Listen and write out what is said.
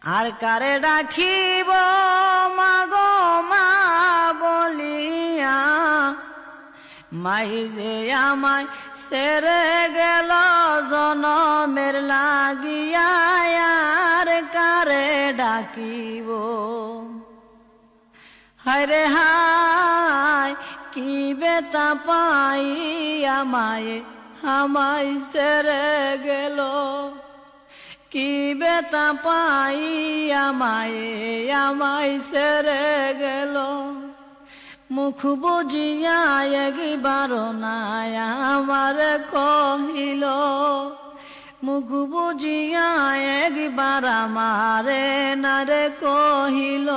আর কারে ডাকিব মাগো মা বলিয়া, মাই যে আমায় ছেড়ে গেল জনমের লাগিয়া, আর কারে ডাকিব। হায় রে হায় কি বেতা পাই আমায় আমায় ছেড়ে গেল, কি বেতা পাই আমায় আমায় ছেড়ে গেল। মুখ বুঝিয়া একবার নাই আমার কহিল, মুখ বুঝিয়া একবার আমারে নারে কহিল।